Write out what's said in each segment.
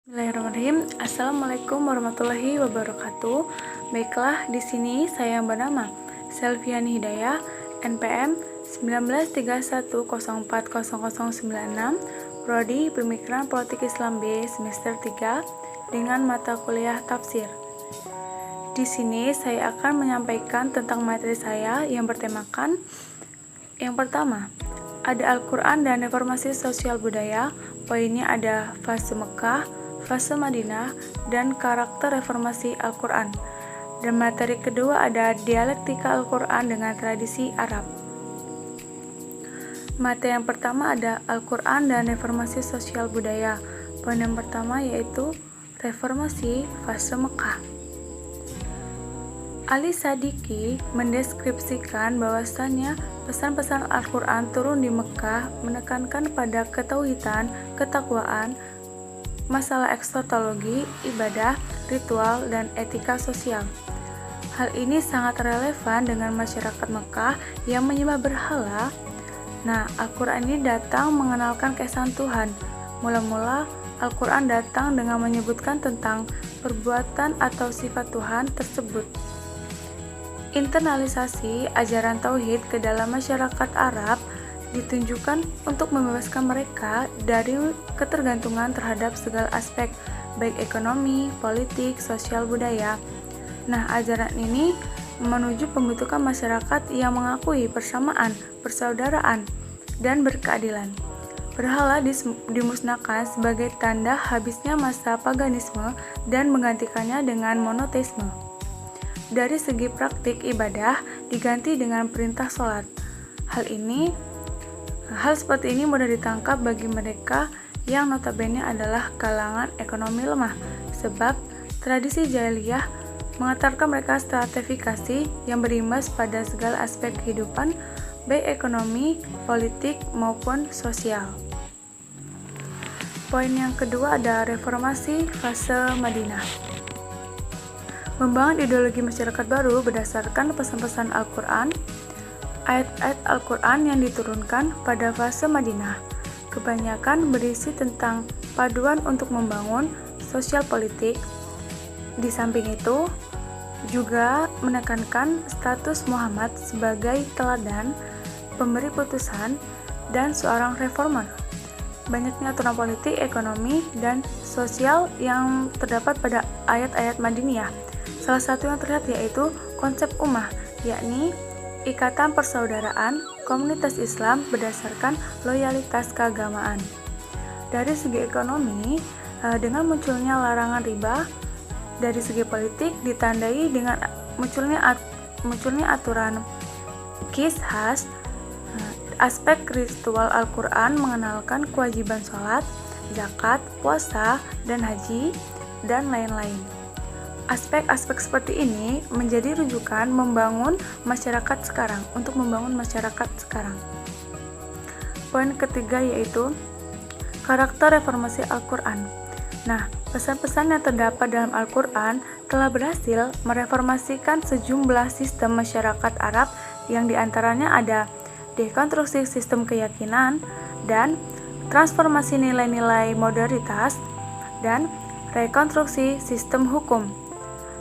Bismillahirrahmanirrahim. Assalamualaikum warahmatullahi wabarakatuh. Baiklah, di sini saya yang bernama Selviani Hidayah, NPM 1931040096, Prodi Pemikiran Politik Islam B semester 3 dengan mata kuliah tafsir. Di sini saya akan menyampaikan tentang materi saya yang bertemakan yang pertama, ada Al-Quran dan Reformasi Sosial Budaya. Poinnya ada fase Mekah, fase Madinah, dan karakter reformasi Al-Quran. Dan materi kedua ada dialektika Al-Quran dengan tradisi Arab. Materi yang pertama ada Al-Quran dan reformasi sosial budaya. Poin yang pertama yaitu reformasi fase Mekah. Ali Sadiki mendeskripsikan bahwasannya pesan-pesan Al-Quran turun di Mekah menekankan pada ketauhidan, ketakwaan, masalah ekstotologi, ibadah, ritual, dan etika sosial. Hal ini sangat relevan dengan masyarakat Mekah yang menyembah berhala. Nah, Al-Quran ini datang mengenalkan keesaan Tuhan. Mula-mula, Al-Quran datang dengan menyebutkan tentang perbuatan atau sifat Tuhan tersebut. Internalisasi ajaran Tauhid ke dalam masyarakat Arab ditunjukkan untuk membebaskan mereka dari ketergantungan terhadap segala aspek, baik ekonomi, politik, sosial, budaya. Nah, ajaran ini menuju pembentukan masyarakat yang mengakui persamaan, persaudaraan, dan berkeadilan. Berhala dimusnahkan sebagai tanda habisnya masa paganisme dan menggantikannya dengan monoteisme. Dari segi praktik ibadah diganti dengan perintah sholat. Hal seperti ini mudah ditangkap bagi mereka yang notabene adalah kalangan ekonomi lemah, sebab tradisi jahiliyah mengantarkan mereka stratifikasi yang berimbas pada segala aspek kehidupan, baik ekonomi, politik, maupun sosial. Poin yang kedua ada reformasi fase Madinah. Membangun ideologi masyarakat baru berdasarkan pesan-pesan Al-Quran. Ayat-ayat Al-Quran yang diturunkan pada fase Madinah kebanyakan berisi tentang paduan untuk membangun sosial politik. Di samping itu, juga menekankan status Muhammad sebagai teladan, pemberi putusan, dan seorang reformer. Banyaknya aturan politik, ekonomi, dan sosial yang terdapat pada ayat-ayat Madiniyah. Salah satu yang terlihat yaitu konsep ummah, yakni ikatan persaudaraan komunitas Islam berdasarkan loyalitas keagamaan. Dari segi ekonomi, dengan munculnya larangan riba, dari segi politik ditandai dengan munculnya aturan qisas. Aspek ritual Al-Quran mengenalkan kewajiban sholat, zakat, puasa, dan haji, dan lain-lain. Aspek-aspek seperti ini menjadi rujukan membangun masyarakat sekarang, untuk membangun masyarakat sekarang. Poin ketiga yaitu karakter reformasi Al-Quran. Nah, pesan-pesan yang terdapat dalam Al-Quran telah berhasil mereformasikan sejumlah sistem masyarakat Arab yang diantaranya ada dekonstruksi sistem keyakinan dan transformasi nilai-nilai modernitas dan rekonstruksi sistem hukum.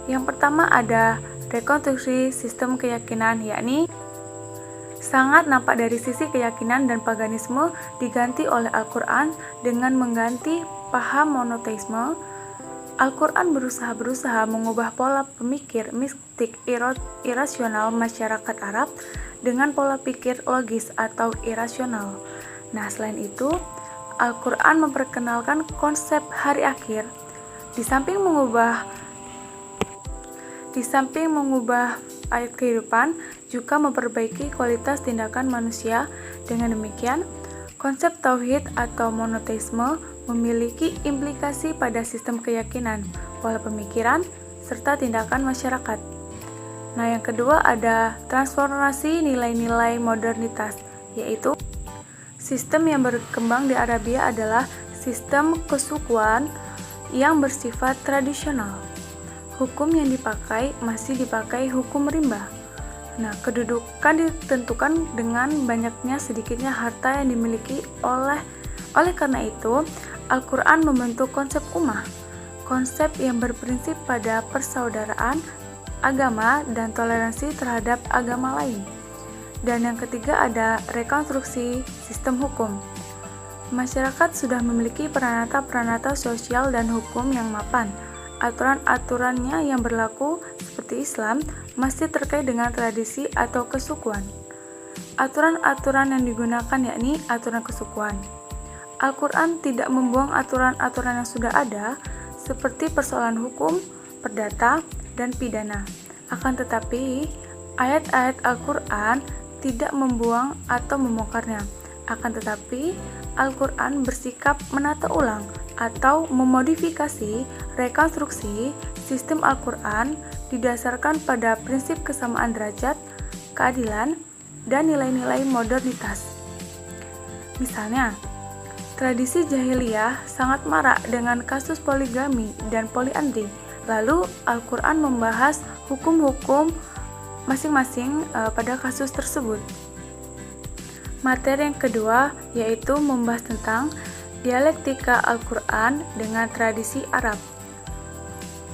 Yang pertama ada rekonstruksi sistem keyakinan, yakni sangat nampak dari sisi keyakinan dan paganisme diganti oleh Al-Quran dengan mengganti paham monoteisme. Al-Quran berusaha mengubah pola pemikir mistik irasional masyarakat Arab dengan pola pikir logis atau irasional. Nah, selain itu, Al-Quran memperkenalkan konsep hari akhir. Di samping mengubah ayat kehidupan, juga memperbaiki kualitas tindakan manusia. Dengan demikian, konsep tauhid atau monoteisme memiliki implikasi pada sistem keyakinan, pola pemikiran, serta tindakan masyarakat. Nah, yang kedua ada transformasi nilai-nilai modernitas, yaitu sistem yang berkembang di Arabia adalah sistem kesukuan yang bersifat tradisional. Hukum yang dipakai masih dipakai hukum rimba. Nah, kedudukan ditentukan dengan banyaknya sedikitnya harta yang dimiliki oleh karena itu, Al-Quran membentuk konsep ummah, konsep yang berprinsip pada persaudaraan, agama, dan toleransi terhadap agama lain. Dan yang ketiga ada rekonstruksi sistem hukum. Masyarakat sudah memiliki peranata-peranata sosial dan hukum yang mapan. Aturan-aturannya yang berlaku seperti Islam masih terkait dengan tradisi atau kesukuan. Aturan-aturan yang digunakan yakni aturan kesukuan. Al-Quran tidak membuang aturan-aturan yang sudah ada seperti persoalan hukum, perdata, dan pidana. Akan tetapi, ayat-ayat Al-Quran tidak membuang atau membongkarnya. Akan tetapi, Al-Quran bersikap menata ulang atau memodifikasi rekonstruksi sistem Al-Quran didasarkan pada prinsip kesamaan derajat, keadilan, dan nilai-nilai modernitas. Misalnya, tradisi jahiliyah sangat marak dengan kasus poligami dan poliandri. Lalu Al-Quran membahas hukum-hukum masing-masing pada kasus tersebut. Materi yang kedua yaitu membahas tentang dialektika Al-Quran dengan tradisi Arab.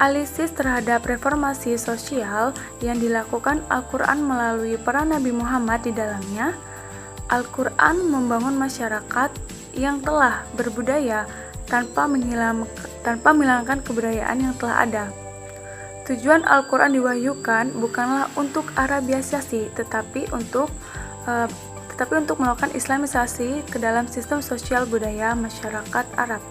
Analisis terhadap reformasi sosial yang dilakukan Al-Quran melalui peran Nabi Muhammad di dalamnya. Al-Quran membangun masyarakat yang telah berbudaya tanpa menghilangkan kebudayaan yang telah ada. Tujuan Al-Quran diwahyukan bukanlah untuk Arabiasasi, tetapi untuk melakukan Islamisasi ke dalam sistem sosial budaya masyarakat Arab.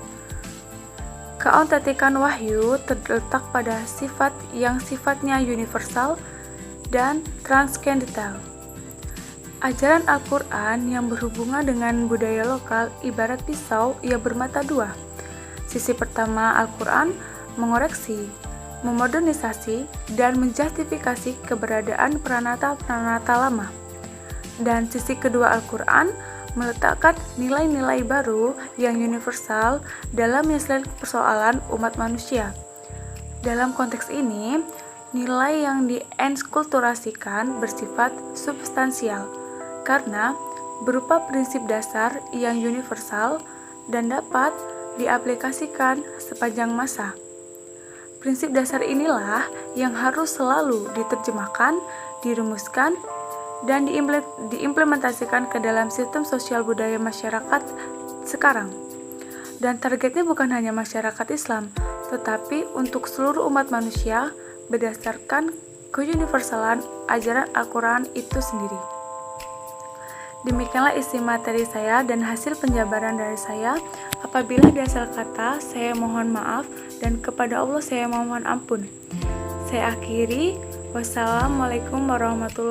Keautentikan wahyu terletak pada sifat yang sifatnya universal dan transcendental. Ajaran Al-Quran yang berhubungan dengan budaya lokal ibarat pisau yang bermata dua. Sisi pertama Al-Quran mengoreksi, memodernisasi, dan menjustifikasi keberadaan peranata-peranata lama. Dan sisi kedua Al-Quran meletakkan nilai-nilai baru yang universal dalam menyelesaikan persoalan umat manusia. Dalam konteks ini, nilai yang dienkulturasikan bersifat substansial karena berupa prinsip dasar yang universal dan dapat diaplikasikan sepanjang masa. Prinsip dasar inilah yang harus selalu diterjemahkan, dirumuskan, dan diimplementasikan ke dalam sistem sosial budaya masyarakat sekarang. Dan targetnya bukan hanya masyarakat Islam, tetapi untuk seluruh umat manusia berdasarkan keuniversalan ajaran Al-Quran itu sendiri. Demikianlah isi materi saya dan hasil penjabaran dari saya. Apabila ada salah kata, saya mohon maaf dan kepada Allah saya mohon ampun. Saya akhiri. Wassalamualaikum warahmatullahi wabarakatuh.